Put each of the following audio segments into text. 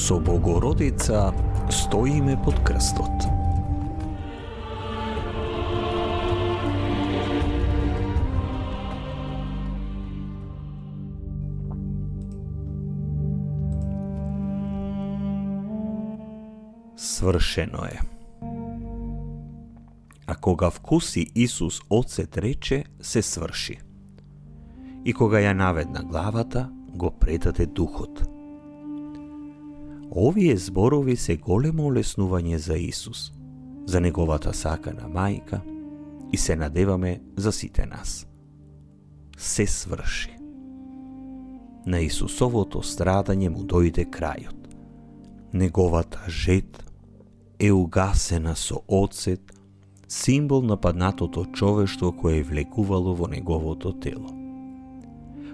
Со Богородица стоиме под крстот. Свршено е. А кога вкуси Исус Отцет рече, се сврши. И кога ја наведна главата, го предаде духот. Овие зборови се големо олеснување за Исус, за неговата сакана мајка и се надеваме за сите нас. Се сврши. На Исусовото страдање му дојде крајот. Неговата жет е угасена со оцет, символ на паднатото човештво кое е влегувало во неговото тело.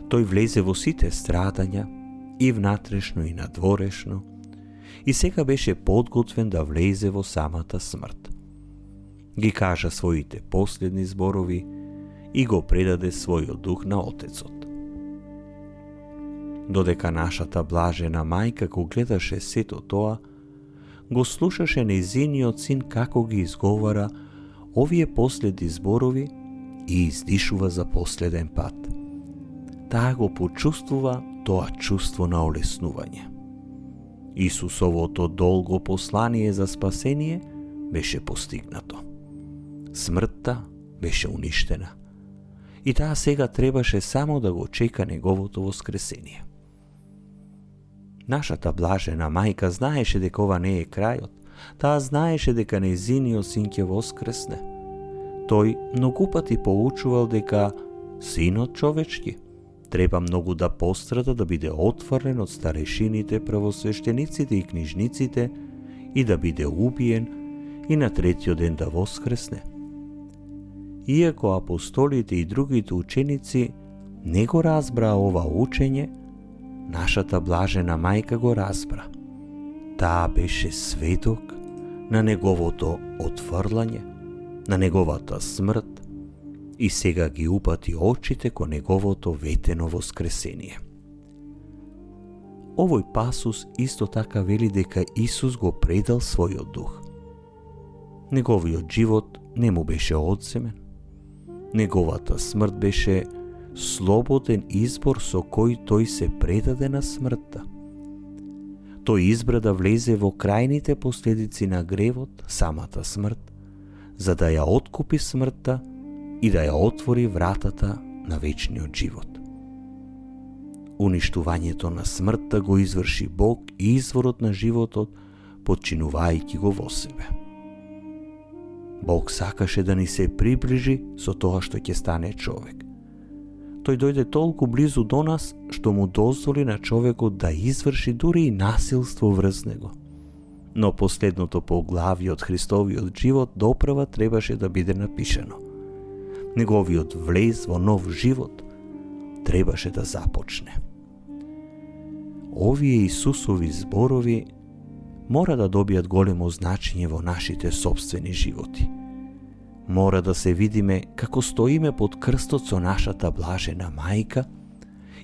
Тој влезе во сите страдања, и внатрешно и надворешно, и сега беше подготвен да влезе во самата смрт. Ги кажа своите последни зборови и го предаде својот дух на Отецот. Додека нашата блажена мајка го гледаше сето тоа, го слушаше нејзиниот син како ги изговара овие последни зборови и издишува за последен пат. Таа го почувствува тоа чувство на олеснување. Исусовото долго послание за спасение беше постигнато. Смртта беше уништена. И таа сега требаше само да го чека неговото воскресение. Нашата блажена мајка знаеше дека ова не е крајот. Таа знаеше дека нејзиниот син ќе воскресне. Тој многу пати поучувал дека синот човечки треба многу да пострада, да биде отфрлен од старешините, првосвештениците и книжниците и да биде убиен и на третиот ден да воскресне. Иако апостолите и другите ученици не го разбраа ова учење, нашата блажена мајка го разбра. Таа беше сведок на неговото отфрлање, на неговата смрт и сега ги упати очите кон неговото ветено воскресение. Овој пасус исто така вели дека Исус го предал својот дух. Неговиот живот не му беше одземен. Неговата смрт беше слободен избор со кој тој се предаде на смртта. Тој избра да влезе во крајните последици на гревот, самата смрт, за да ја откупи смртта и да ја отвори вратата на вечниот живот. Уништувањето на смртта го изврши Бог и изворот на животот, подчинувајќи го во себе. Бог сакаше да ни се приближи со тоа што ќе стане човек. Тој дојде толку близу до нас, што му дозволи на човекот да изврши дури и насилство врз него. Но последното поглавје од Христовиот живот доправа требаше да биде напишано. Неговиот влез во нов живот требаше да започне. Овие Исусови зборови мора да добијат големо значење во нашите собствени животи. Мора да се видиме како стоиме под крстот со нашата блажена мајка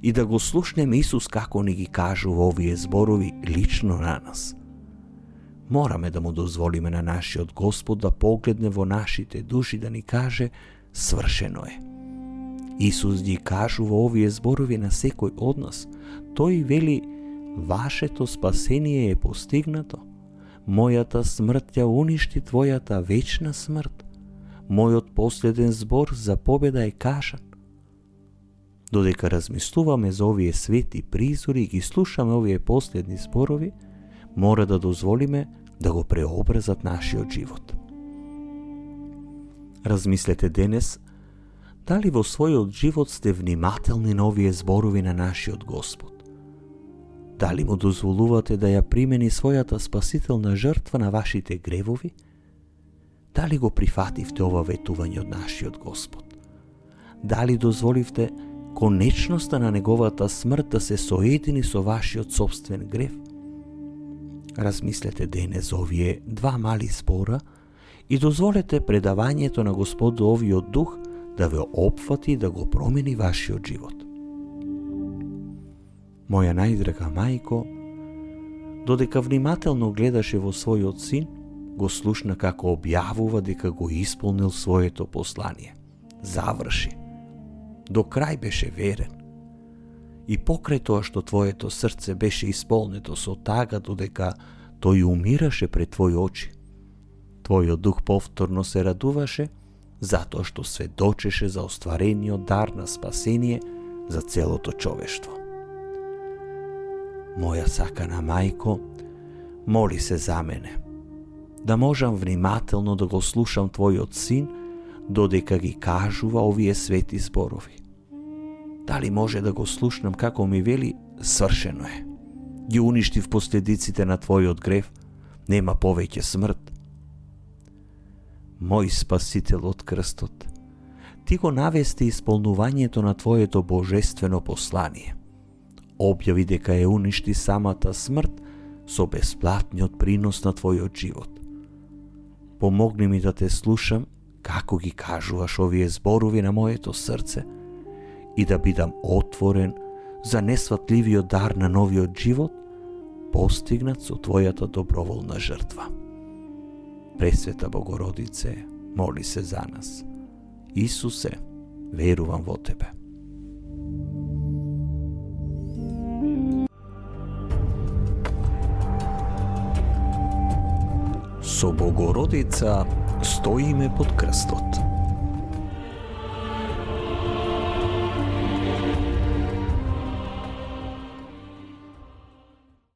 и да го слушнеме Исус како ни ги кажува овие зборови лично на нас. Мораме да му дозволиме на нашиот Господ да погледне во нашите души, да ни каже свршено е. Исус ги кажува овие зборови на секој од нас. Тој вели: вашето спасение е постигнато. Мојата смрт ја уништи твојата вечна смрт. Мојот последен збор за победа е кажан. Додека размислуваме за овие свети призори и ги слушаме овие последни зборови, мора да дозволиме да го преобразат нашиот живот. Размислете денес, дали во својот живот сте внимателни на овие зборови на нашиот Господ? Дали му дозволувате да ја примени својата спасителна жртва на вашите гревови? Дали го прифативте ова ветување од нашиот Господ? Дали дозволивте конечноста на неговата смрт да се соедини со вашиот собствен грев? Размислете денес за овие два мали збора и дозволете предавањето на Господовиот дух да ве опфати и да го промени вашиот живот. Моја најдрага мајко, Додека внимателно гледаше во својот син, го слушна како објавува дека го исполнил своето послание. Заврши. До крај беше верен. И покрај тоа што твоето срце беше исполнето со тага додека тој умираше пред твои очи, твојот дух повторно се радуваше затоа што сведочеше за остварениот дар на спасение за целото човештво. Моја сакана мајко, моли се за мене, да можам внимателно да го слушам твојот син додека ги кажува овие свети зборови. Дали може да го слушнам како ми вели свршено е, ги уништив последиците на твојот грев, нема повеќе смрт. Мој спасител од крстот, ти го навести исполнувањето на твоето божествено послание. Објави дека е уништи самата смрт со бесплатниот принос на твојот живот. Помогни ми да те слушам како ги кажуваш овие зборови на моето срце и да бидам отворен за несватливиот дар на новиот живот, постигнат со твојата доброволна жртва. Пресвета Богородице, моли се за нас. Исусе, верувам во Тебе. Со Богородица стоиме под крстот.